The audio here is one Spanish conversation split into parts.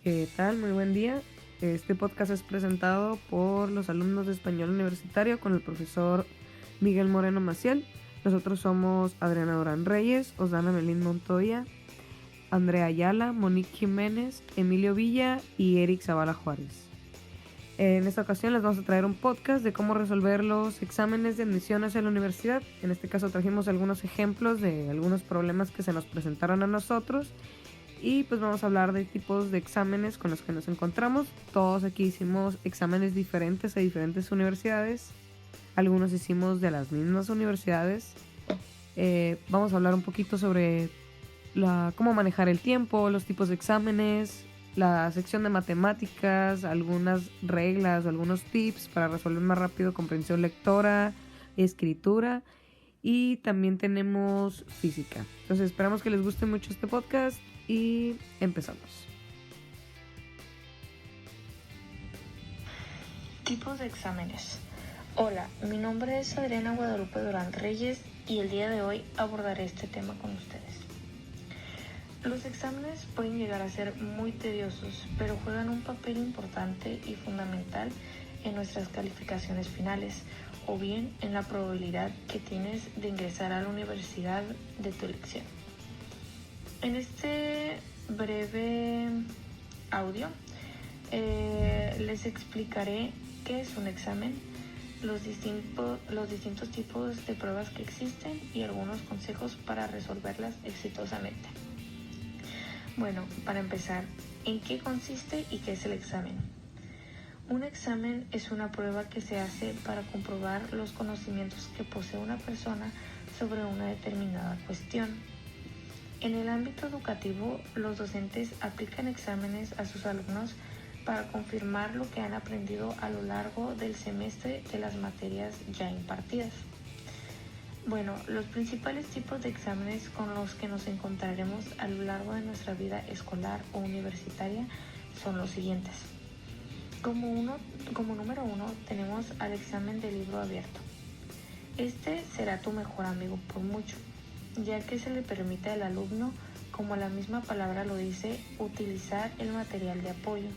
¿Qué tal? Muy buen día. Este podcast es presentado por los alumnos de Español Universitario con el profesor Miguel Moreno Maciel. Nosotros somos Adriana Durán Reyes, Osdana Melín Montoya, Andrea Ayala, Monique Jiménez, Emilio Villa y Eric Zavala Juárez. En esta ocasión les vamos a traer un podcast de cómo resolver los exámenes de admisión hacia la universidad. En este caso trajimos algunos ejemplos de algunos problemas que se nos presentaron a nosotros. Y pues vamos a hablar de tipos de exámenes con los que nos encontramos. Todos aquí hicimos exámenes diferentes a diferentes universidades. Algunos hicimos de las mismas universidades. Vamos a hablar un poquito sobre cómo manejar el tiempo, los tipos de exámenes, la sección de matemáticas, algunas reglas o algunos tips para resolver más rápido comprensión lectora, escritura. Y también tenemos física. Entonces esperamos que les guste mucho este podcast y empezamos. Tipos de exámenes. Hola, mi nombre es Adriana Guadalupe Durán Reyes y el día de hoy abordaré este tema con ustedes. Los exámenes pueden llegar a ser muy tediosos, pero juegan un papel importante y fundamental en nuestras calificaciones finales o bien en la probabilidad que tienes de ingresar a la universidad de tu elección. En este breve audio les explicaré qué es un examen, los distintos tipos de pruebas que existen y algunos consejos para resolverlas exitosamente. Bueno, para empezar, ¿en qué consiste y qué es el examen? Un examen es una prueba que se hace para comprobar los conocimientos que posee una persona sobre una determinada cuestión. En el ámbito educativo, los docentes aplican exámenes a sus alumnos para confirmar lo que han aprendido a lo largo del semestre de las materias ya impartidas. Bueno, los principales tipos de exámenes con los que nos encontraremos a lo largo de nuestra vida escolar o universitaria son los siguientes. Como número uno tenemos al examen de libro abierto. Este será tu mejor amigo por mucho, ya que se le permite al alumno, como la misma palabra lo dice, utilizar el material de apoyo.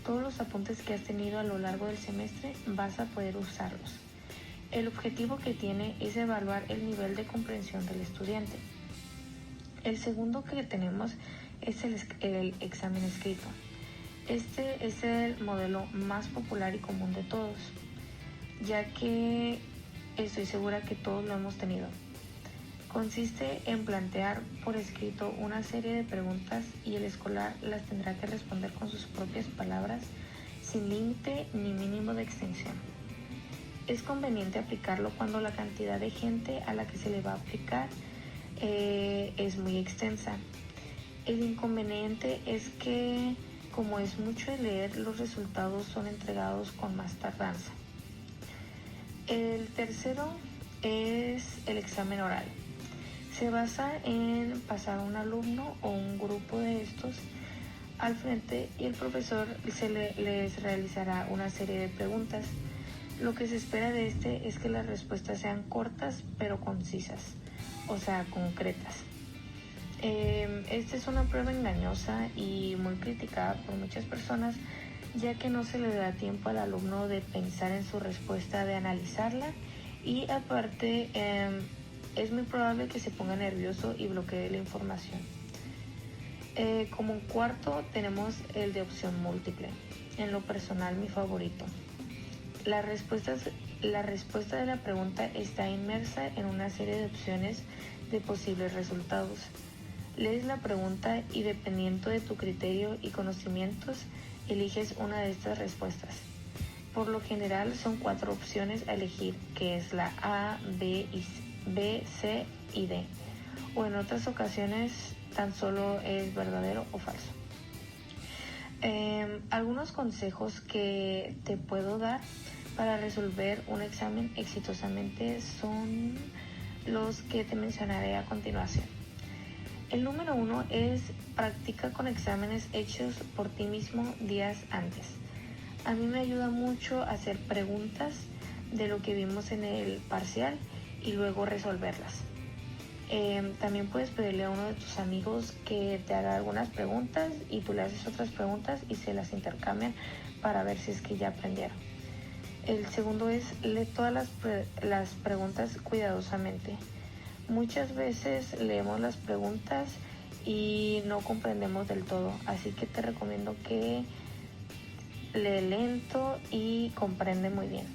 Todos los apuntes que has tenido a lo largo del semestre vas a poder usarlos. El objetivo que tiene es evaluar el nivel de comprensión del estudiante. El segundo que tenemos es el examen escrito. Este es el modelo más popular y común de todos, ya que estoy segura que todos lo hemos tenido. Consiste en plantear por escrito una serie de preguntas y el escolar las tendrá que responder con sus propias palabras, sin límite ni mínimo de extensión. Es conveniente aplicarlo cuando la cantidad de gente a la que se le va a aplicar es muy extensa. El inconveniente es que, como es mucho de leer, los resultados son entregados con más tardanza. El tercero es el examen oral. Se basa en pasar a un alumno o un grupo de estos al frente y el profesor les realizará una serie de preguntas. Lo que se espera de este es que las respuestas sean cortas pero concisas, o sea, concretas. Esta es una prueba engañosa y muy criticada por muchas personas, ya que no se le da tiempo al alumno de pensar en su respuesta, de analizarla y aparte es muy probable que se ponga nervioso y bloquee la información. Como cuarto tenemos el de opción múltiple, en lo personal mi favorito. La respuesta de la pregunta está inmersa en una serie de opciones de posibles resultados. Lees la pregunta y dependiendo de tu criterio y conocimientos, eliges una de estas respuestas. Por lo general son 4 opciones a elegir, que es la A, B, C y D. O en otras ocasiones tan solo es verdadero o falso. Algunos consejos que te puedo dar para resolver un examen exitosamente son los que te mencionaré a continuación. El número 1 es practica con exámenes hechos por ti mismo días antes. A mí me ayuda mucho hacer preguntas de lo que vimos en el parcial y luego resolverlas. También puedes pedirle a uno de tus amigos que te haga algunas preguntas y tú le haces otras preguntas y se las intercambian para ver si es que ya aprendieron. El segundo es lee todas las preguntas cuidadosamente. Muchas veces leemos las preguntas y no comprendemos del todo, así que te recomiendo que lee lento y comprende muy bien.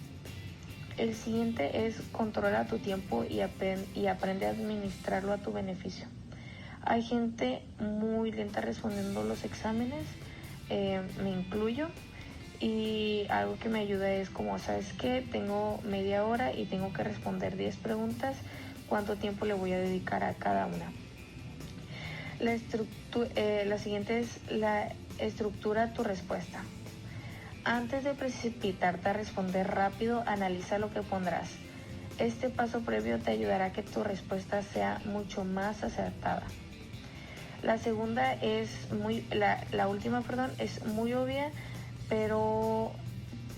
El siguiente es controla tu tiempo y aprende a administrarlo a tu beneficio. Hay gente muy lenta respondiendo los exámenes, me incluyo, y algo que me ayuda es como, ¿sabes qué? Tengo media hora y tengo que responder 10 preguntas, ¿cuánto tiempo le voy a dedicar a cada una? La siguiente es la estructura tu respuesta. Antes de precipitarte a responder rápido, analiza lo que pondrás. Este paso previo te ayudará a que tu respuesta sea mucho más acertada. La segunda la última, es muy obvia, pero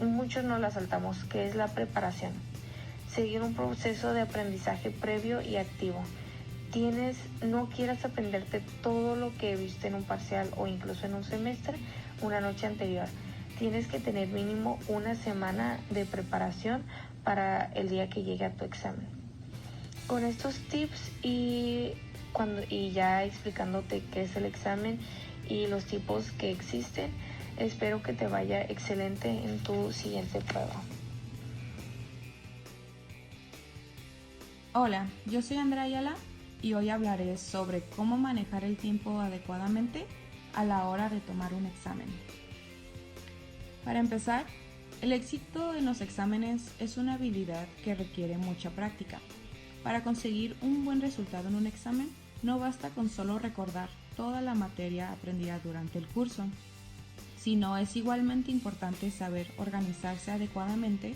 muchos no la saltamos, que es la preparación. Seguir un proceso de aprendizaje previo y activo. No quieras aprenderte todo lo que viste en un parcial o incluso en un semestre una noche anterior. Tienes que tener mínimo una semana de preparación para el día que llegue a tu examen. Con estos tips y ya explicándote qué es el examen y los tipos que existen, espero que te vaya excelente en tu siguiente prueba. Hola, yo soy Andrea Ayala y hoy hablaré sobre cómo manejar el tiempo adecuadamente a la hora de tomar un examen. Para empezar, el éxito en los exámenes es una habilidad que requiere mucha práctica. Para conseguir un buen resultado en un examen, no basta con solo recordar toda la materia aprendida durante el curso, sino es igualmente importante saber organizarse adecuadamente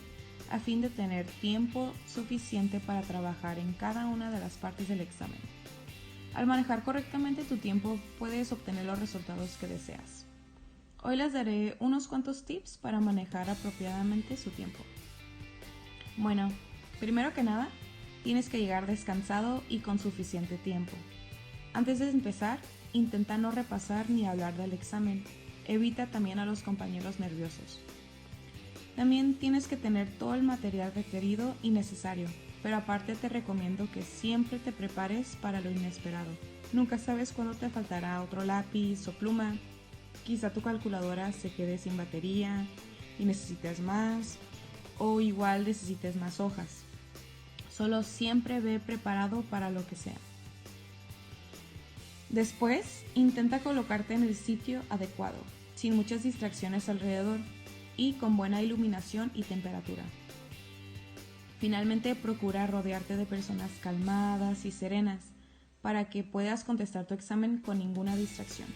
a fin de tener tiempo suficiente para trabajar en cada una de las partes del examen. Al manejar correctamente tu tiempo, puedes obtener los resultados que deseas. Hoy les daré unos cuantos tips para manejar apropiadamente su tiempo. Bueno, primero que nada, tienes que llegar descansado y con suficiente tiempo. Antes de empezar, intenta no repasar ni hablar del examen. Evita también a los compañeros nerviosos. También tienes que tener todo el material requerido y necesario, pero aparte te recomiendo que siempre te prepares para lo inesperado. Nunca sabes cuándo te faltará otro lápiz o pluma. Quizá tu calculadora se quede sin batería y necesites más, o igual necesites más hojas. Solo siempre ve preparado para lo que sea. Después, intenta colocarte en el sitio adecuado, sin muchas distracciones alrededor y con buena iluminación y temperatura. Finalmente, procura rodearte de personas calmadas y serenas para que puedas contestar tu examen con ninguna distracción.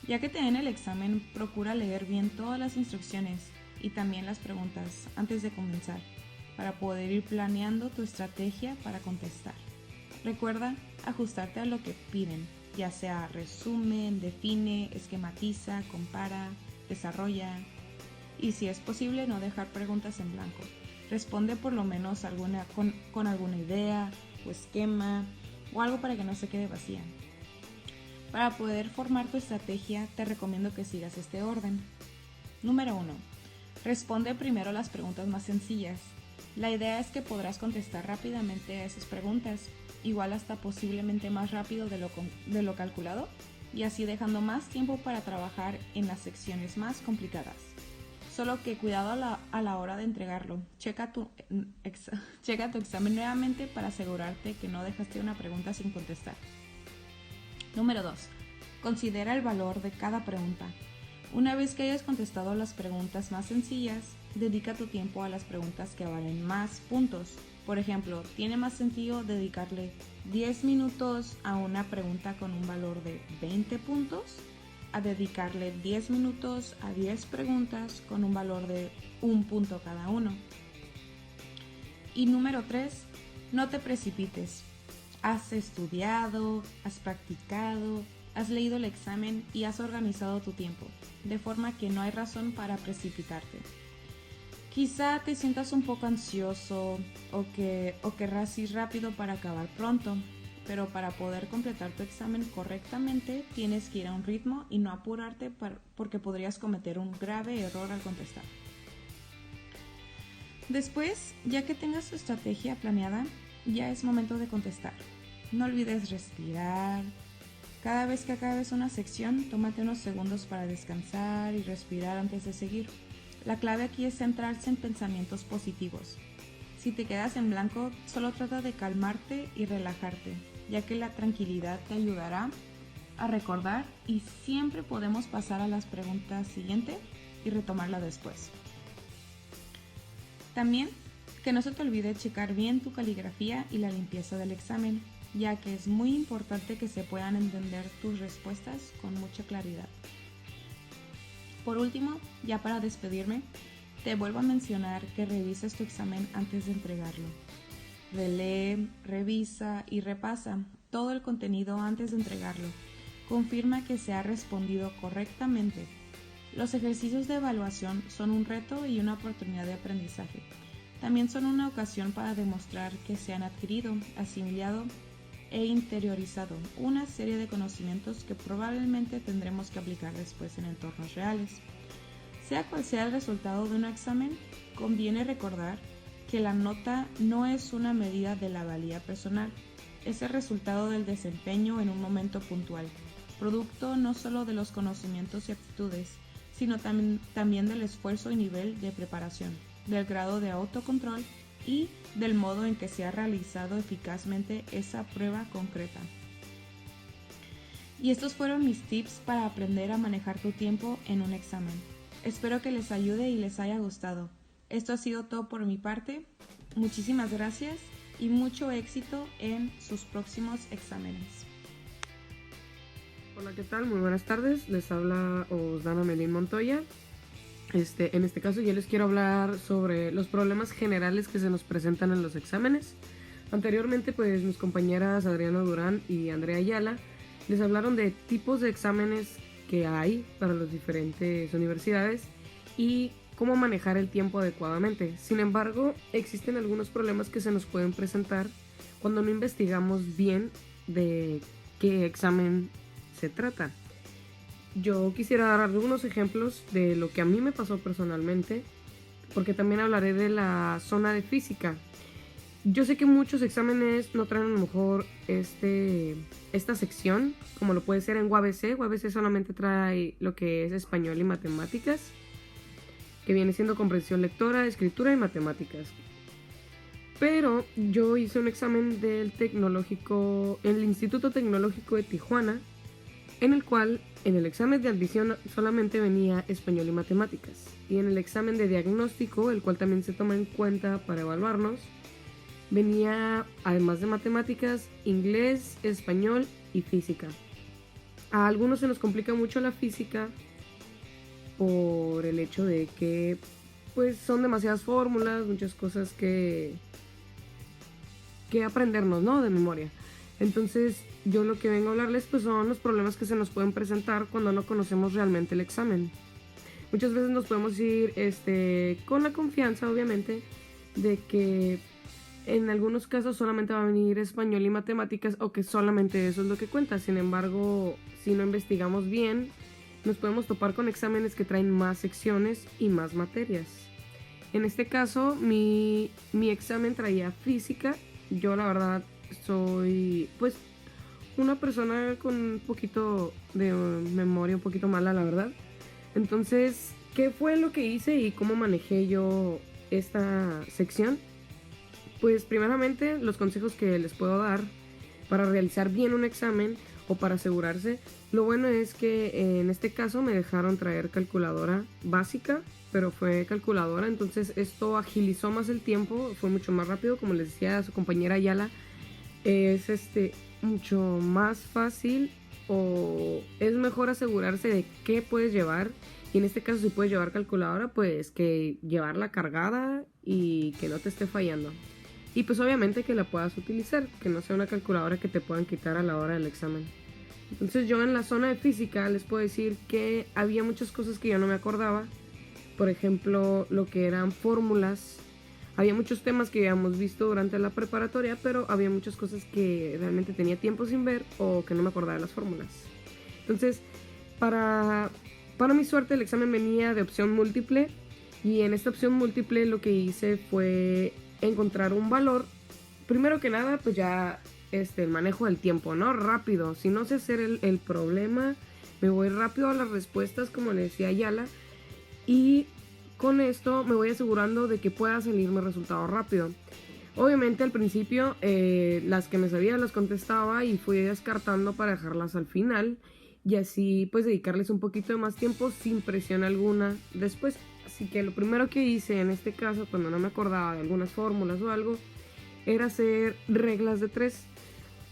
Ya que te den el examen, procura leer bien todas las instrucciones y también las preguntas antes de comenzar, para poder ir planeando tu estrategia para contestar. Recuerda ajustarte a lo que piden, ya sea resumen, define, esquematiza, compara, desarrolla, y si es posible no dejar preguntas en blanco. Responde por lo menos con alguna idea o esquema o algo para que no se quede vacía. Para poder formar tu estrategia, te recomiendo que sigas este orden. Número 1. Responde primero las preguntas más sencillas. La idea es que podrás contestar rápidamente a esas preguntas, igual hasta posiblemente más rápido de lo calculado, y así dejando más tiempo para trabajar en las secciones más complicadas. Solo que cuidado a la hora de entregarlo. Checa tu examen nuevamente para asegurarte que no dejaste una pregunta sin contestar. Número 2. Considera el valor de cada pregunta. Una vez que hayas contestado las preguntas más sencillas, dedica tu tiempo a las preguntas que valen más puntos. Por ejemplo, ¿tiene más sentido dedicarle 10 minutos a una pregunta con un valor de 20 puntos a dedicarle 10 minutos a 10 preguntas con un valor de 1 punto cada uno? Y número 3, no te precipites. Has estudiado, has practicado, has leído el examen y has organizado tu tiempo, de forma que no hay razón para precipitarte. Quizá te sientas un poco ansioso o querrás ir rápido para acabar pronto. pero para poder completar tu examen correctamente tienes que ir a un ritmo y no apurarte porque podrías cometer un grave error al contestar. Después, ya que tengas tu estrategia planeada, ya es momento de contestar. No olvides respirar. Cada vez que acabes una sección, tómate unos segundos para descansar y respirar antes de seguir. La clave aquí es centrarse en pensamientos positivos. Si te quedas en blanco, solo trata de calmarte y relajarte, ya que la tranquilidad te ayudará a recordar y siempre podemos pasar a las preguntas siguientes y retomarla después. También, que no se te olvide checar bien tu caligrafía y la limpieza del examen, ya que es muy importante que se puedan entender tus respuestas con mucha claridad. Por último, ya para despedirme, te vuelvo a mencionar que revises tu examen antes de entregarlo. Relee, revisa y repasa todo el contenido antes de entregarlo. Confirma que se ha respondido correctamente. Los ejercicios de evaluación son un reto y una oportunidad de aprendizaje. También son una ocasión para demostrar que se han adquirido, asimilado e interiorizado una serie de conocimientos que probablemente tendremos que aplicar después en entornos reales. Sea cual sea el resultado de un examen, conviene recordar que la nota no es una medida de la valía personal, es el resultado del desempeño en un momento puntual, producto no solo de los conocimientos y aptitudes, sino también del esfuerzo y nivel de preparación, del grado de autocontrol y del modo en que se ha realizado eficazmente esa prueba concreta. Y estos fueron mis tips para aprender a manejar tu tiempo en un examen. Espero que les ayude y les haya gustado. Esto ha sido todo por mi parte. Muchísimas gracias y mucho éxito en sus próximos exámenes. Hola, ¿qué tal? Muy buenas tardes. Les habla Osdana Melín Montoya. En este caso yo les quiero hablar sobre los problemas generales que se nos presentan en los exámenes. Anteriormente, pues mis compañeras Adriana Durán y Andrea Ayala les hablaron de tipos de exámenes que hay para las diferentes universidades y cómo manejar el tiempo adecuadamente. Sin embargo, existen algunos problemas que se nos pueden presentar cuando no investigamos bien de qué examen se trata. Yo quisiera dar algunos ejemplos de lo que a mí me pasó personalmente, porque también hablaré de la zona de física. Yo sé que muchos exámenes no traen a lo mejor esta sección, como lo puede ser en UABC. UABC solamente trae lo que es español y matemáticas, que viene siendo comprensión lectora, escritura y matemáticas. Pero yo hice un examen del tecnológico, en el Instituto Tecnológico de Tijuana, en el cual en el examen de admisión solamente venía español y matemáticas. Y en el examen de diagnóstico, el cual también se toma en cuenta para evaluarnos, venía, además de matemáticas, inglés, español y física. A algunos se nos complica mucho la física por el hecho de que pues son demasiadas fórmulas, muchas cosas que aprendernos, ¿no? De memoria. Entonces, yo lo que vengo a hablarles pues son los problemas que se nos pueden presentar cuando no conocemos realmente el examen. Muchas veces nos podemos ir con la confianza, obviamente, de que en algunos casos solamente va a venir español y matemáticas o que solamente eso es lo que cuenta. Sin embargo, si no investigamos bien, nos podemos topar con exámenes que traen más secciones y más materias. En este caso, mi examen traía física. Yo la verdad soy pues una persona con un poquito de memoria un poquito mala, la verdad. Entonces, ¿qué fue lo que hice y cómo manejé yo esta sección? Pues primeramente los consejos que les puedo dar para realizar bien un examen o para asegurarse. Lo bueno es que en este caso me dejaron traer calculadora básica, pero fue calculadora, entonces esto agilizó más el tiempo, fue mucho más rápido. Como les decía a su compañera Ayala, es mucho más fácil o es mejor asegurarse de qué puedes llevar. Y en este caso, si puedes llevar calculadora, pues que llevarla cargada y que no te esté fallando. Y pues obviamente que la puedas utilizar, que no sea una calculadora que te puedan quitar a la hora del examen. Entonces yo en la zona de física les puedo decir que había muchas cosas que yo no me acordaba. Por ejemplo, lo que eran fórmulas. había muchos temas que habíamos visto durante la preparatoria, pero había muchas cosas que realmente tenía tiempo sin ver o que no me acordaba de las fórmulas. Entonces, para mi suerte, el examen venía de opción múltiple, y en esta opción múltiple lo que hice fue encontrar un valor. Primero que nada, pues ya el manejo del tiempo, ¿no? Rápido. Si no sé hacer el problema, me voy rápido a las respuestas, como le decía Ayala, y con esto me voy asegurando de que pueda salirme resultado rápido. Obviamente al principio las que me sabía las contestaba y fui descartando para dejarlas al final, y así pues dedicarles un poquito de más tiempo sin presión alguna después. Así que lo primero que hice en este caso, cuando no me acordaba de algunas fórmulas o algo, era hacer reglas de 3.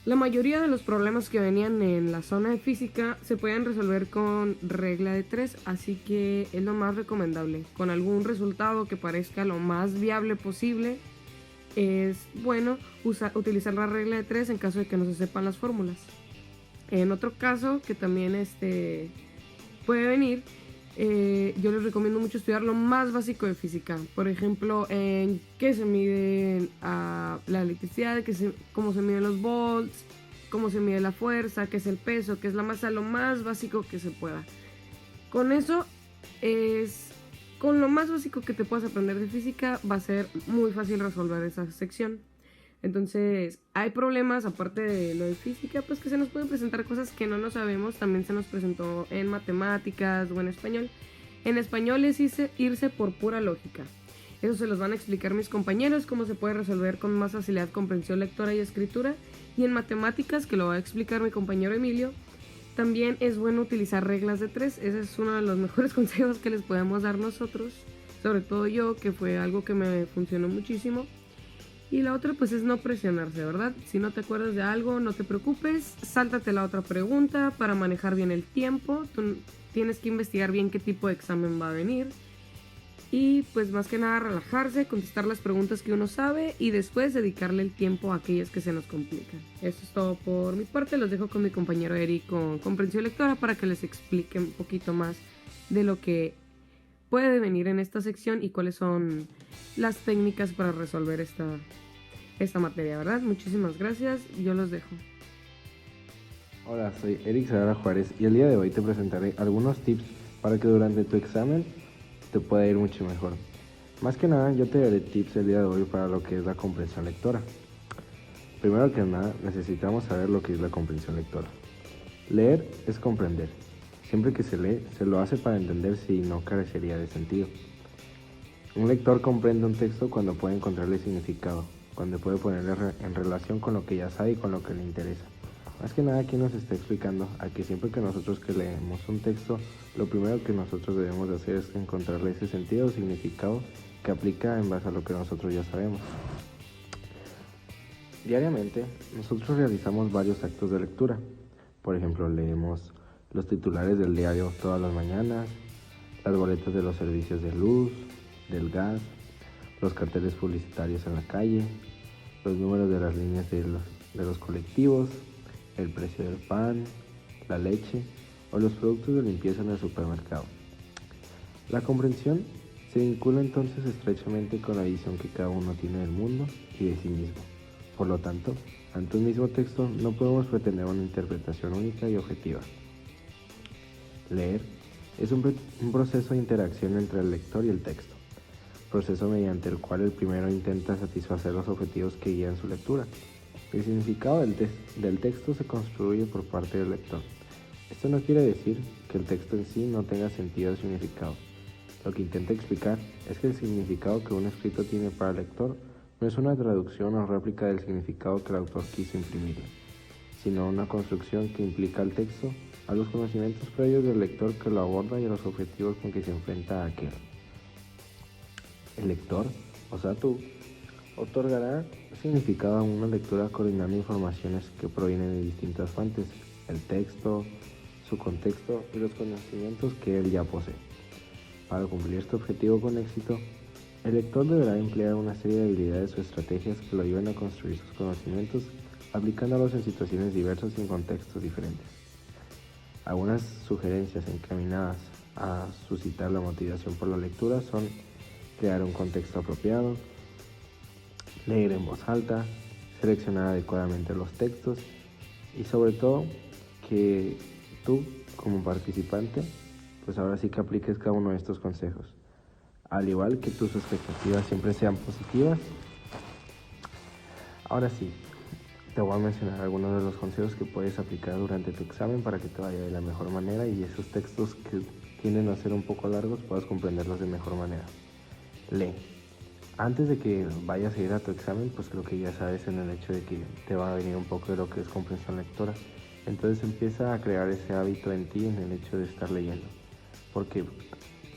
La mayoría de los problemas que venían en la zona de física se pueden resolver con regla de 3, así que es lo más recomendable. Con algún resultado que parezca lo más viable posible, es bueno utilizar la regla de 3 en caso de que no se sepan las fórmulas. En otro caso que también puede venir, yo les recomiendo mucho estudiar lo más básico de física. Por ejemplo, en qué se mide la electricidad, cómo se miden los volts, cómo se mide la fuerza, qué es el peso, qué es la masa, lo más básico que se pueda. Con eso con lo más básico que te puedas aprender de física, va a ser muy fácil resolver esa sección. Entonces, hay problemas aparte de lo de física, pues que se nos pueden presentar cosas que no nos sabemos. También se nos presentó en matemáticas o en español. En español es irse por pura lógica. Eso se los van a explicar mis compañeros, cómo se puede resolver con más facilidad comprensión lectora y escritura. Y en matemáticas, que lo va a explicar mi compañero Emilio, también es bueno utilizar reglas de 3. Ese es uno de los mejores consejos que les podemos dar nosotros, sobre todo yo, que fue algo que me funcionó muchísimo. Y la otra pues es no presionarse, ¿verdad? Si no te acuerdas de algo, no te preocupes, sáltate la otra pregunta para manejar bien el tiempo. Tú tienes que investigar bien qué tipo de examen va a venir. Y pues más que nada relajarse, contestar las preguntas que uno sabe y después dedicarle el tiempo a aquellas que se nos complican. Eso es todo por mi parte. Los dejo con mi compañero Eric con comprensión lectora para que les explique un poquito más de lo que puede venir en esta sección y cuáles son las técnicas para resolver esta materia, ¿verdad? Muchísimas gracias, yo los dejo. Hola, soy Eric Sadara Juárez y el día de hoy te presentaré algunos tips para que durante tu examen te pueda ir mucho mejor. Más que nada, yo te daré tips el día de hoy para lo que es la comprensión lectora. Primero que nada, necesitamos saber lo que es la comprensión lectora. Leer es comprender. Siempre que se lee, se lo hace para entender, si no carecería de sentido. Un lector comprende un texto cuando puede encontrarle significado, cuando puede ponerle en relación con lo que ya sabe y con lo que le interesa. Más que nada, aquí nos está explicando a que siempre que nosotros que leemos un texto, lo primero que nosotros debemos de hacer es encontrarle ese sentido o significado que aplica en base a lo que nosotros ya sabemos. Diariamente, nosotros realizamos varios actos de lectura. Por ejemplo, leemos los titulares del diario todas las mañanas, las boletas de los servicios de luz, del gas, los carteles publicitarios en la calle, los números de las líneas de los colectivos, el precio del pan, la leche o los productos de limpieza en el supermercado. La comprensión se vincula entonces estrechamente con la visión que cada uno tiene del mundo y de sí mismo. Por lo tanto, ante un mismo texto no podemos pretender una interpretación única y objetiva. Leer es un proceso de interacción entre el lector y el texto, proceso mediante el cual el primero intenta satisfacer los objetivos que guían su lectura. El significado del texto se construye por parte del lector. Esto no quiere decir que el texto en sí no tenga sentido o significado. Lo que intenta explicar es que el significado que un escrito tiene para el lector no es una traducción o réplica del significado que el autor quiso imprimirle, sino una construcción que implica al texto a los conocimientos previos del lector que lo aborda y a los objetivos con que se enfrenta a aquel. El lector, o sea tú, otorgará significado a una lectura coordinando informaciones que provienen de distintas fuentes, el texto, su contexto y los conocimientos que él ya posee. Para cumplir este objetivo con éxito, el lector deberá emplear una serie de habilidades o estrategias que lo ayuden a construir sus conocimientos, aplicándolos en situaciones diversas y en contextos diferentes. Algunas sugerencias encaminadas a suscitar la motivación por la lectura son crear un contexto apropiado, leer en voz alta, seleccionar adecuadamente los textos y sobre todo que tú como participante pues ahora sí que apliques cada uno de estos consejos. Al igual que tus expectativas siempre sean positivas. Ahora sí, te voy a mencionar algunos de los consejos que puedes aplicar durante tu examen para que te vaya de la mejor manera y esos textos que tienden a ser un poco largos puedas comprenderlos de mejor manera. Lee. Antes de que vayas a ir a tu examen, pues creo que ya sabes en el hecho de que te va a venir un poco de lo que es comprensión lectora. Entonces empieza a crear ese hábito en ti en el hecho de estar leyendo. Porque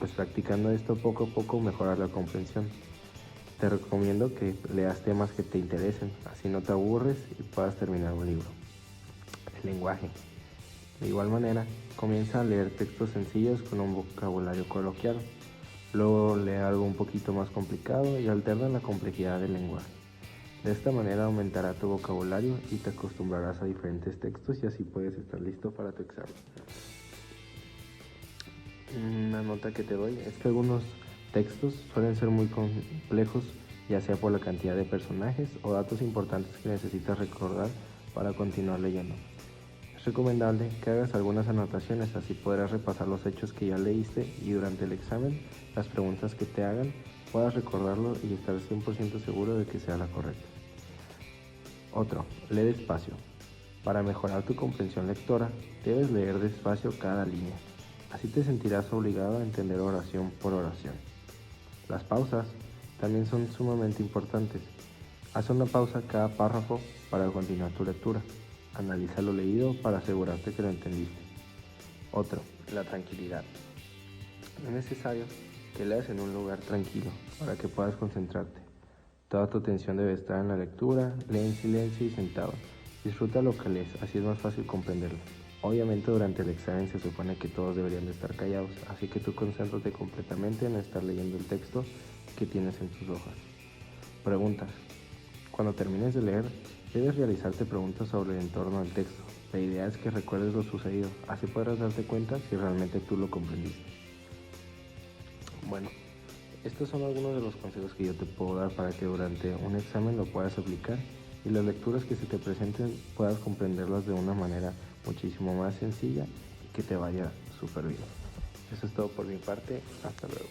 pues practicando esto poco a poco mejoras la comprensión. Te recomiendo que leas temas que te interesen, así no te aburres y puedas terminar un libro. El lenguaje. De igual manera, comienza a leer textos sencillos con un vocabulario coloquial. Luego lee algo un poquito más complicado y alterna la complejidad del lenguaje. De esta manera aumentará tu vocabulario y te acostumbrarás a diferentes textos y así puedes estar listo para tu examen. Una nota que te doy es que algunos textos suelen ser muy complejos, ya sea por la cantidad de personajes o datos importantes que necesitas recordar para continuar leyendo. Es recomendable que hagas algunas anotaciones, así podrás repasar los hechos que ya leíste y durante el examen, las preguntas que te hagan, puedas recordarlo y estar 100% seguro de que sea la correcta. Otro, lee despacio. Para mejorar tu comprensión lectora, debes leer despacio cada línea. Así te sentirás obligado a entender oración por oración. Las pausas también son sumamente importantes. Haz una pausa cada párrafo para continuar tu lectura. Analiza lo leído para asegurarte que lo entendiste. Otro, la tranquilidad. Es necesario que leas en un lugar tranquilo para que puedas concentrarte. Toda tu atención debe estar en la lectura, lee en silencio y sentado. Disfruta lo que lees, así es más fácil comprenderlo. Obviamente durante el examen se supone que todos deberían de estar callados, así que tú concéntrate completamente en estar leyendo el texto que tienes en tus hojas. Preguntas. Cuando termines de leer, debes realizarte preguntas sobre el entorno del texto. La idea es que recuerdes lo sucedido, así podrás darte cuenta si realmente tú lo comprendiste. Bueno, estos son algunos de los consejos que yo te puedo dar para que durante un examen lo puedas aplicar y las lecturas que se te presenten puedas comprenderlas de una manera muchísimo más sencilla y que te vaya súper bien. Eso es todo por mi parte, hasta luego.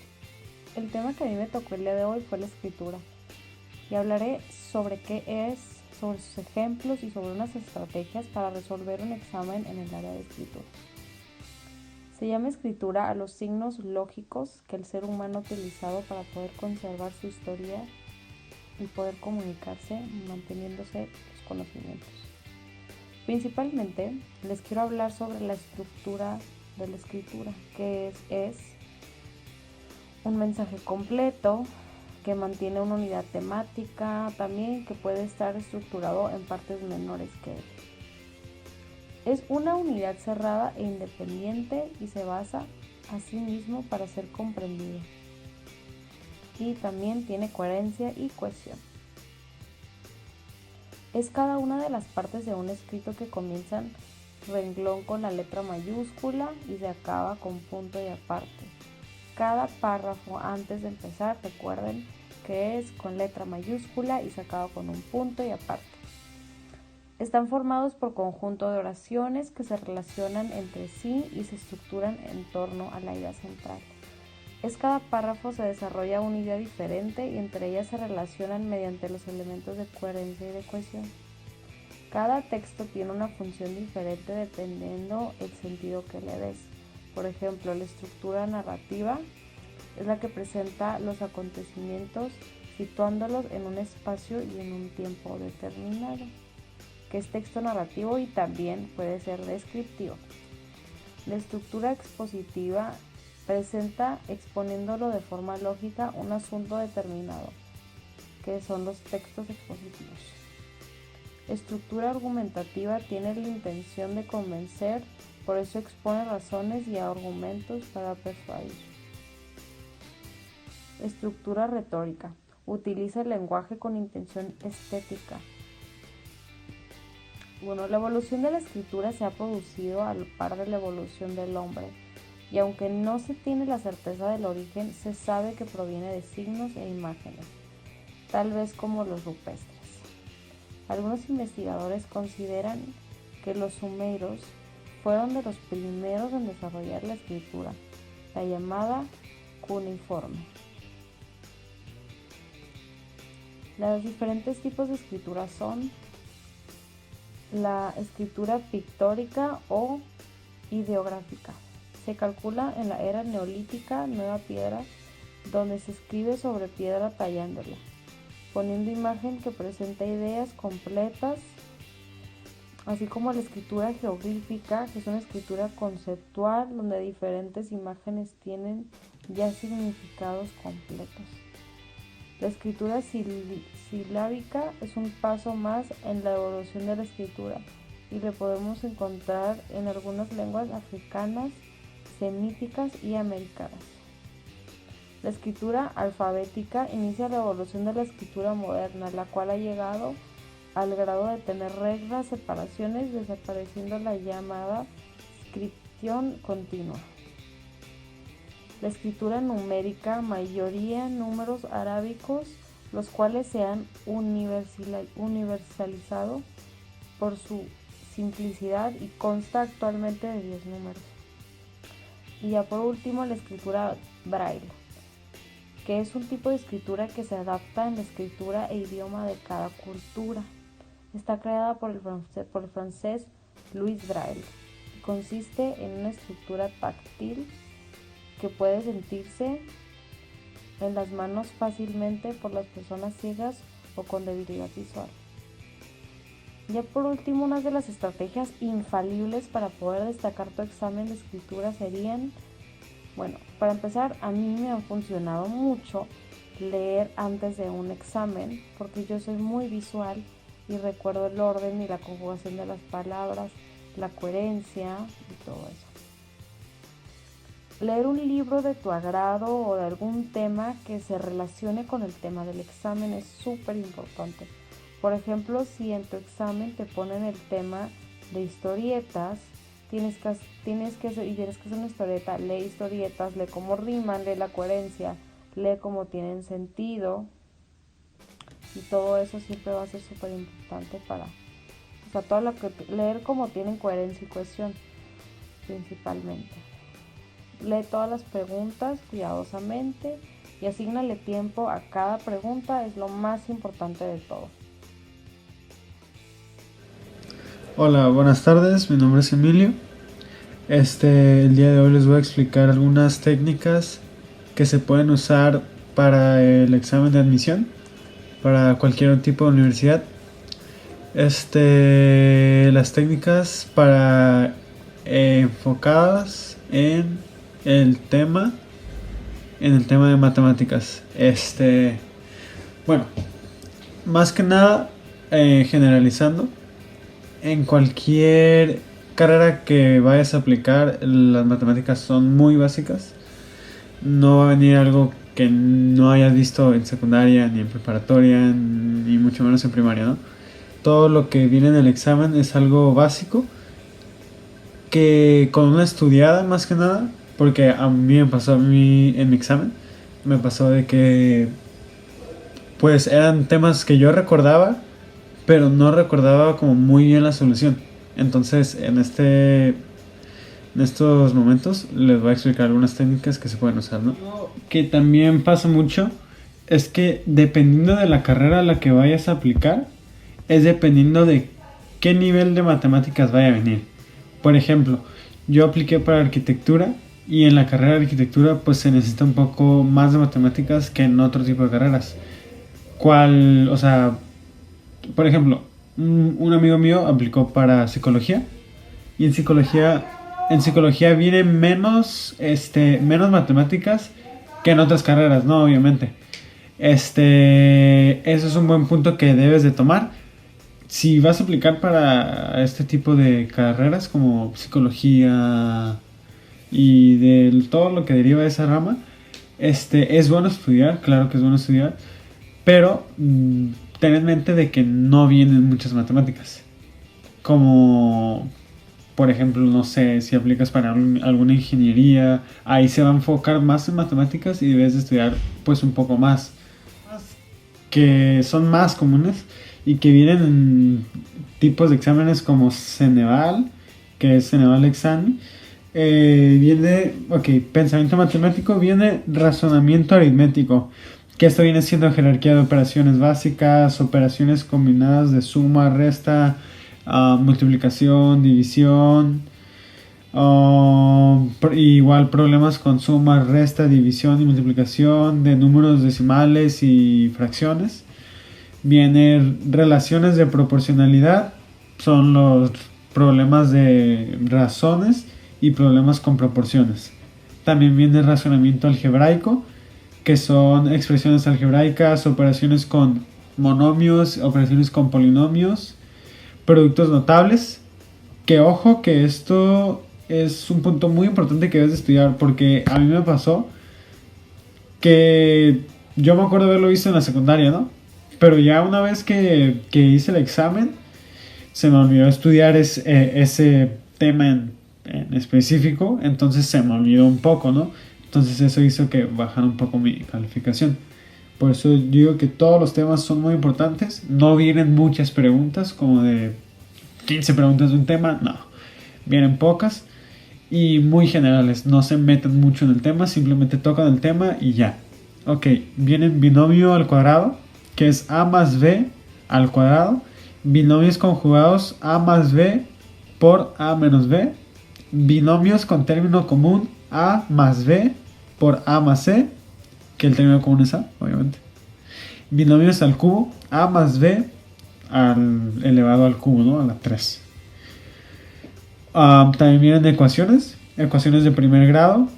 El tema que a mí me tocó el día de hoy fue la escritura y hablaré sobre qué es, sobre sus ejemplos y sobre unas estrategias para resolver un examen en el área de escritura. Se llama escritura a los signos lógicos que el ser humano ha utilizado para poder conservar su historia y poder comunicarse manteniéndose los conocimientos. Principalmente les quiero hablar sobre la estructura de la escritura, que es un mensaje completo que mantiene una unidad temática, también que puede estar estructurado en partes menores que él. Es una unidad cerrada e independiente y se basa a sí mismo para ser comprendido. Y también tiene coherencia y cohesión. Es cada una de las partes de un escrito que comienzan renglón con la letra mayúscula y se acaba con punto y aparte. Cada párrafo antes de empezar, recuerden que es con letra mayúscula y se acaba con un punto y aparte. Están formados por conjunto de oraciones que se relacionan entre sí y se estructuran en torno a la idea central. Cada párrafo se desarrolla una idea diferente y entre ellas se relacionan mediante los elementos de coherencia y de cohesión. Cada texto tiene una función diferente dependiendo el sentido que le des. Por ejemplo, la estructura narrativa es la que presenta los acontecimientos situándolos en un espacio y en un tiempo determinado, que es texto narrativo y también puede ser descriptivo. La estructura expositiva presenta exponiéndolo de forma lógica un asunto determinado, que son los textos expositivos. Estructura argumentativa tiene la intención de convencer, por eso expone razones y argumentos para persuadir. Estructura retórica utiliza el lenguaje con intención estética. La evolución de la escritura se ha producido al par de la evolución del hombre, y aunque no se tiene la certeza del origen, se sabe que proviene de signos e imágenes. tal vez como los rupestres. Algunos investigadores consideran que los sumerios fueron de los primeros en desarrollar la escritura, la llamada cuneiforme. Los diferentes tipos de escritura son la escritura pictórica o ideográfica. Se calcula en la era neolítica nueva piedra, donde se escribe sobre piedra tallándola, poniendo imagen que presenta ideas completas, así como la escritura geográfica, que es una escritura conceptual donde diferentes imágenes tienen ya significados completos. La escritura silábica es un paso más en la evolución de la escritura y le podemos encontrar en algunas lenguas africanas, semíticas y americanas. La escritura alfabética inicia la evolución de la escritura moderna, la cual ha llegado al grado de tener reglas, separaciones, desapareciendo la llamada inscripción continua. La escritura numérica, mayoría números arábicos, los cuales se han universalizado por su simplicidad y consta actualmente de 10 números. Y ya por último, la escritura braille, que es un tipo de escritura que se adapta en la escritura e idioma de cada cultura. Está creada por el francés Louis Braille y consiste en una escritura táctil que puede sentirse en las manos fácilmente por las personas ciegas o con debilidad visual. Ya por último, una de las estrategias infalibles para poder destacar tu examen de escritura serían, para empezar, a mí me han funcionado mucho leer antes de un examen, porque yo soy muy visual y recuerdo el orden y la conjugación de las palabras, la coherencia y todo eso. Leer un libro de tu agrado o de algún tema que se relacione con el tema del examen es súper importante. Por ejemplo, si en tu examen te ponen el tema de historietas, tienes que hacer una historieta, lee historietas, lee cómo riman, lee la coherencia, lee cómo tienen sentido, y todo eso siempre va a ser súper importante leer cómo tienen coherencia y cohesión, principalmente. Lee todas las preguntas cuidadosamente y asígnale tiempo a cada pregunta, es lo más importante de todo. Hola, buenas tardes, mi nombre es Emilio. El día de hoy les voy a explicar algunas técnicas que se pueden usar para el examen de admisión para cualquier tipo de universidad. Las técnicas para enfocadas en el tema de matemáticas. Más que nada, generalizando, en cualquier carrera que vayas a aplicar, las matemáticas son muy básicas. No va a venir algo que no hayas visto en secundaria, ni en preparatoria, ni mucho menos en primaria, ¿no? Todo lo que viene en el examen es algo básico que con una estudiada, más que nada, porque a mí me pasó en mi examen, me pasó de que pues eran temas que yo recordaba, pero no recordaba como muy bien la solución. Entonces en estos momentos les voy a explicar algunas técnicas que se pueden usar, ¿no? Que también pasa mucho es que dependiendo de la carrera a la que vayas a aplicar, es dependiendo de qué nivel de matemáticas vaya a venir. Por ejemplo, yo apliqué para arquitectura y en la carrera de arquitectura pues se necesita un poco más de matemáticas que en otro tipo de carreras. Por ejemplo, un amigo mío aplicó para psicología y en psicología viene menos matemáticas que en otras carreras, ¿no? Obviamente. Eso es un buen punto que debes de tomar. Si vas a aplicar para este tipo de carreras como psicología y de todo lo que deriva de esa rama, es bueno estudiar, claro que es bueno estudiar, pero ten en mente de que no vienen muchas matemáticas. Como, por ejemplo, no sé, si aplicas para alguna ingeniería, ahí se va a enfocar más en matemáticas y debes de estudiar pues un poco más. que son más comunes y que vienen en tipos de exámenes como Ceneval, que es Ceneval Exam. Viene, pensamiento matemático, viene razonamiento aritmético, que esto viene siendo jerarquía de operaciones básicas, operaciones combinadas de suma, resta, multiplicación, división, igual problemas con suma, resta, división y multiplicación de números decimales y fracciones. Viene relaciones de proporcionalidad, son los problemas de razones y problemas con proporciones. También viene razonamiento algebraico, que son expresiones algebraicas, operaciones con monomios, operaciones con polinomios, productos notables, que ojo que esto es un punto muy importante que debes de estudiar, porque a mí me pasó que yo me acuerdo haberlo visto en la secundaria, ¿no? Pero ya una vez que hice el examen, se me olvidó estudiar ese tema en específico, entonces se me olvidó un poco, ¿no? Entonces eso hizo que bajara un poco mi calificación. Por eso yo digo que todos los temas son muy importantes. No vienen muchas preguntas, como de 15 preguntas de un tema, no. Vienen pocas y muy generales. No se meten mucho en el tema, simplemente tocan el tema y ya. Ok, viene binomio al cuadrado, que es a más b al cuadrado. Binomios conjugados a más b por a menos b. Binomios con término común a más b por a más c, que el término común es a, obviamente. Binomios al cubo, a más b elevado al cubo, ¿no? A la 3. También vienen ecuaciones de primer grado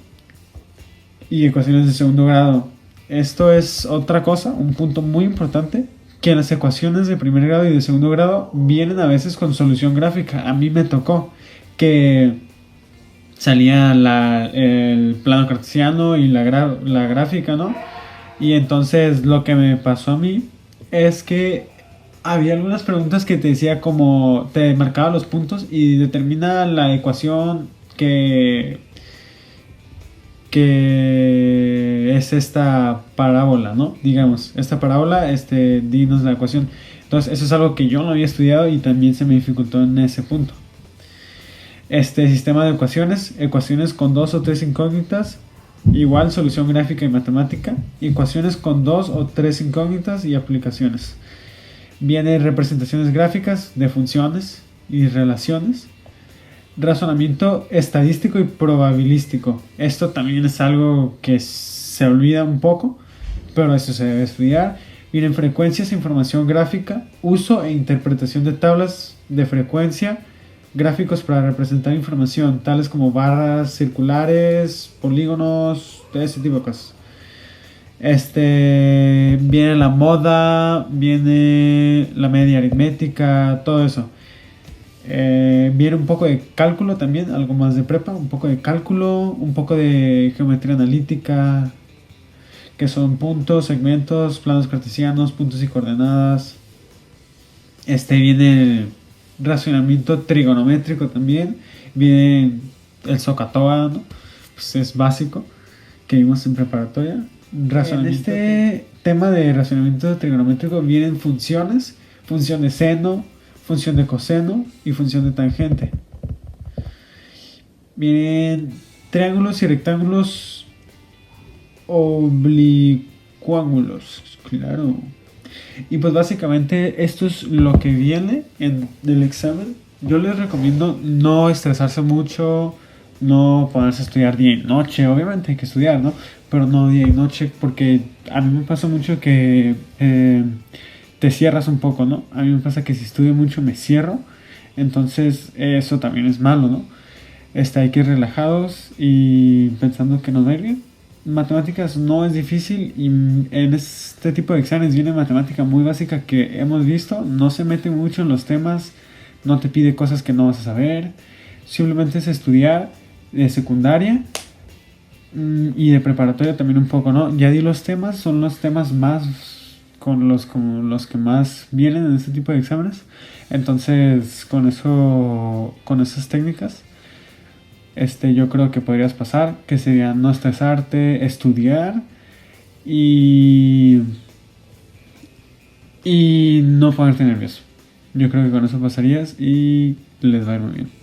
y ecuaciones de segundo grado. Esto es otra cosa, un punto muy importante, que las ecuaciones de primer grado y de segundo grado vienen a veces con solución gráfica. A mí me tocó que salía el plano cartesiano y la gráfica, ¿no? Y entonces lo que me pasó a mí es que había algunas preguntas que te decía como te marcaba los puntos y determina la ecuación que es esta parábola, ¿no? Digamos, esta parábola, dinos la ecuación. Entonces eso es algo que yo no había estudiado y también se me dificultó en ese punto. Sistema de ecuaciones con 2 o 3 incógnitas, igual solución gráfica y matemática, ecuaciones con 2 o 3 incógnitas y aplicaciones. Viene representaciones gráficas de funciones y relaciones, razonamiento estadístico y probabilístico. Esto también es algo que se olvida un poco, pero eso se debe estudiar. Vienen frecuencias, información gráfica, uso e interpretación de tablas de frecuencia, gráficos para representar información, tales como barras circulares, polígonos, ese tipo de cosas. Viene la moda, viene la media aritmética, todo eso. Viene un poco de cálculo también, algo más de prepa, un poco de cálculo, un poco de geometría analítica, que son puntos, segmentos, planos cartesianos, puntos y coordenadas. Viene racionamiento trigonométrico también, viene el SOHCAHTOA, ¿no? Pues es básico, que vimos en preparatoria. En este tema de racionamiento trigonométrico vienen funciones, función de seno, función de coseno y función de tangente. Vienen triángulos y rectángulos oblicuángulos, claro. Y pues básicamente esto es lo que viene del examen. Yo les recomiendo no estresarse mucho, no ponerse a estudiar día y noche. Obviamente hay que estudiar, ¿no? Pero no día y noche, porque a mí me pasa mucho que te cierras un poco, ¿no? A mí me pasa que si estudio mucho me cierro, entonces eso también es malo, ¿no? Hay que ir relajados y pensando que nos va a ir bien. Matemáticas no es difícil y en este tipo de exámenes viene matemática muy básica que hemos visto, no se mete mucho en los temas, no te pide cosas que no vas a saber, simplemente es estudiar de secundaria y de preparatoria también un poco, ¿no? Ya di los temas, son los temas más como los que más vienen en este tipo de exámenes, entonces con esas técnicas yo creo que podrías pasar, que sería no estresarte, estudiar y y no ponerte nervioso. Yo creo que con eso pasarías y les va a ir muy bien.